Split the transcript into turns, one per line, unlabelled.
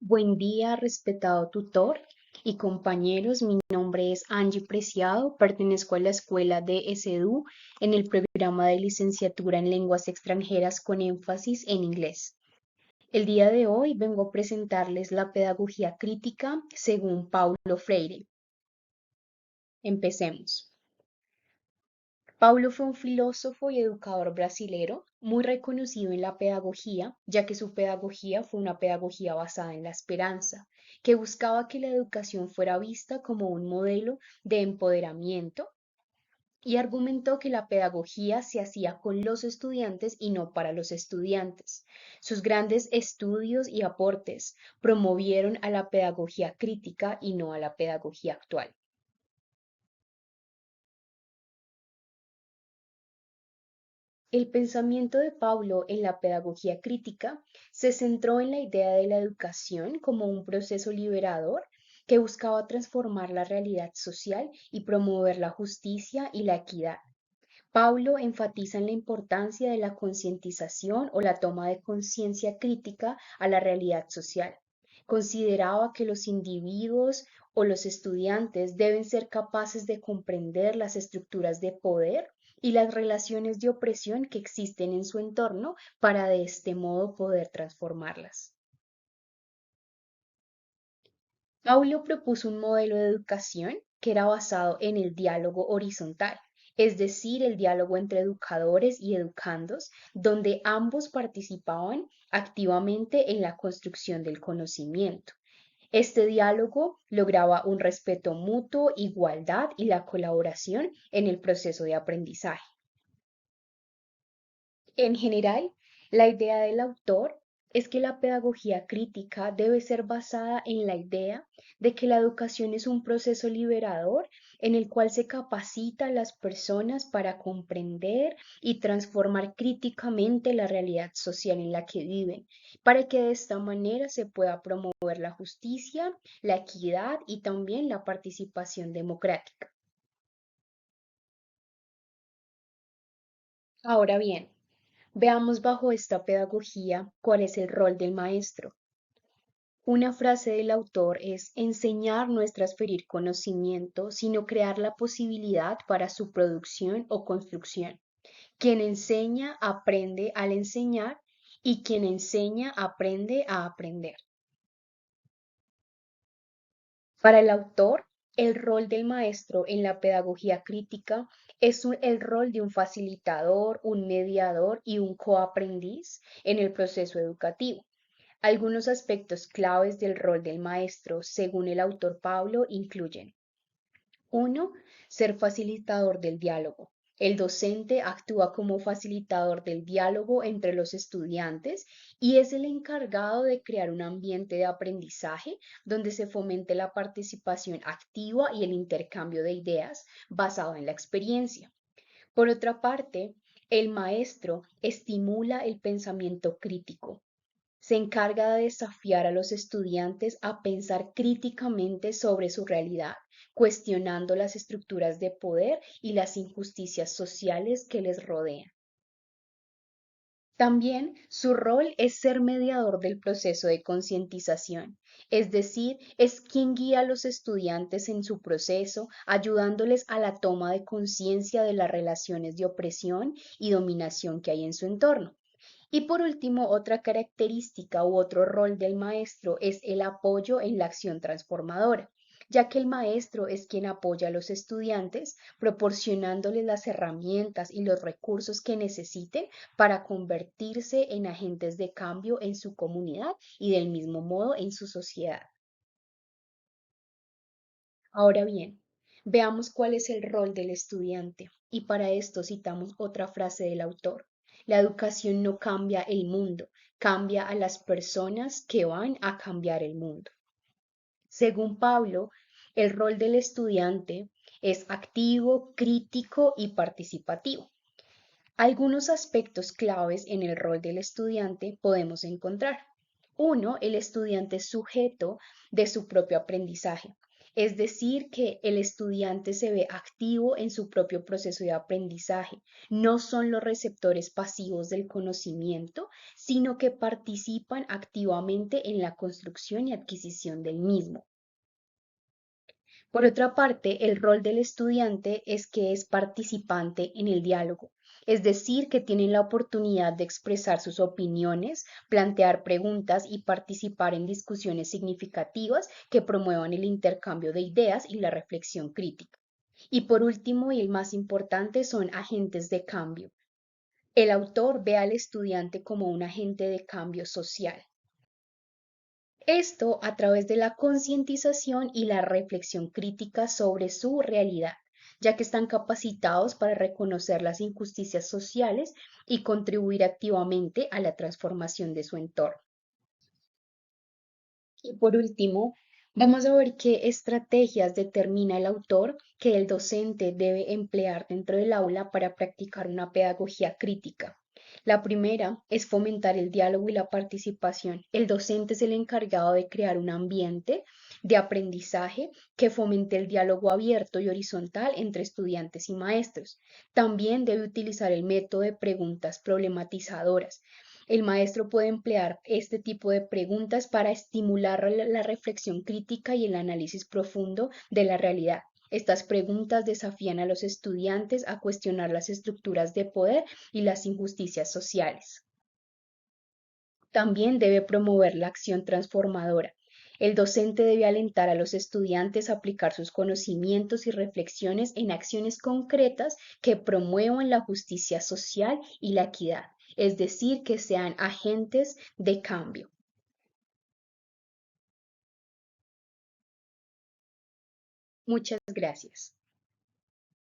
Buen día, respetado tutor y compañeros. Mi nombre es Angie Preciado, pertenezco a la escuela de SEDU en el programa de licenciatura en lenguas extranjeras con énfasis en inglés. El día de hoy vengo a presentarles la pedagogía crítica según Paulo Freire. Empecemos. Paulo fue un filósofo y educador brasilero muy reconocido en la pedagogía, ya que su pedagogía fue una pedagogía basada en la esperanza, que buscaba que la educación fuera vista como un modelo de empoderamiento y argumentó que la pedagogía se hacía con los estudiantes y no para los estudiantes. Sus grandes estudios y aportes promovieron a la pedagogía crítica y no a la pedagogía actual. El pensamiento de Paulo en la pedagogía crítica se centró en la idea de la educación como un proceso liberador que buscaba transformar la realidad social y promover la justicia y la equidad. Paulo enfatiza en la importancia de la concientización o la toma de conciencia crítica a la realidad social. Consideraba que los individuos o los estudiantes deben ser capaces de comprender las estructuras de poder y las relaciones de opresión que existen en su entorno para de este modo poder transformarlas. Paulo propuso un modelo de educación que era basado en el diálogo horizontal, es decir, el diálogo entre educadores y educandos, donde ambos participaban activamente en la construcción del conocimiento. Este diálogo lograba un respeto mutuo, igualdad y la colaboración en el proceso de aprendizaje. En general, la idea del autor es que la pedagogía crítica debe ser basada en la idea de que la educación es un proceso liberador en el cual se capacita a las personas para comprender y transformar críticamente la realidad social en la que viven, para que de esta manera se pueda promover la justicia, la equidad y también la participación democrática. Ahora bien, veamos bajo esta pedagogía cuál es el rol del maestro. Una frase del autor es enseñar no es transferir conocimiento, sino crear la posibilidad para su producción o construcción. Quien enseña aprende al enseñar y quien enseña aprende a aprender. Para el autor, el rol del maestro en la pedagogía crítica es el rol de un facilitador, un mediador y un coaprendiz en el proceso educativo. Algunos aspectos claves del rol del maestro, según el autor Pablo, incluyen: 1. Ser facilitador del diálogo. El docente actúa como facilitador del diálogo entre los estudiantes y es el encargado de crear un ambiente de aprendizaje donde se fomente la participación activa y el intercambio de ideas basado en la experiencia. Por otra parte, el maestro estimula el pensamiento crítico. Se encarga de desafiar a los estudiantes a pensar críticamente sobre su realidad, cuestionando las estructuras de poder y las injusticias sociales que les rodean. También su rol es ser mediador del proceso de concientización, es decir, es quien guía a los estudiantes en su proceso, ayudándoles a la toma de conciencia de las relaciones de opresión y dominación que hay en su entorno. Y por último, otra característica u otro rol del maestro es el apoyo en la acción transformadora, ya que el maestro es quien apoya a los estudiantes, proporcionándoles las herramientas y los recursos que necesiten para convertirse en agentes de cambio en su comunidad y del mismo modo en su sociedad. Ahora bien, veamos cuál es el rol del estudiante, y para esto citamos otra frase del autor. La educación no cambia el mundo, cambia a las personas que van a cambiar el mundo. Según Pablo, el rol del estudiante es activo, crítico y participativo. Algunos aspectos claves en el rol del estudiante podemos encontrar. Uno, el estudiante es sujeto de su propio aprendizaje. Es decir, que el estudiante se ve activo en su propio proceso de aprendizaje. No son los receptores pasivos del conocimiento, sino que participan activamente en la construcción y adquisición del mismo. Por otra parte, el rol del estudiante es que es participante en el diálogo, es decir, que tiene la oportunidad de expresar sus opiniones, plantear preguntas y participar en discusiones significativas que promuevan el intercambio de ideas y la reflexión crítica. Y por último, y el más importante, son agentes de cambio. El autor ve al estudiante como un agente de cambio social. Esto a través de la concientización y la reflexión crítica sobre su realidad, ya que están capacitados para reconocer las injusticias sociales y contribuir activamente a la transformación de su entorno. Y por último, vamos a ver qué estrategias determina el autor que el docente debe emplear dentro del aula para practicar una pedagogía crítica. La primera es fomentar el diálogo y la participación. El docente es el encargado de crear un ambiente de aprendizaje que fomente el diálogo abierto y horizontal entre estudiantes y maestros. También debe utilizar el método de preguntas problematizadoras. El maestro puede emplear este tipo de preguntas para estimular la reflexión crítica y el análisis profundo de la realidad. Estas preguntas desafían a los estudiantes a cuestionar las estructuras de poder y las injusticias sociales. También debe promover la acción transformadora. El docente debe alentar a los estudiantes a aplicar sus conocimientos y reflexiones en acciones concretas que promuevan la justicia social y la equidad, es decir, que sean agentes de cambio. Muchas gracias.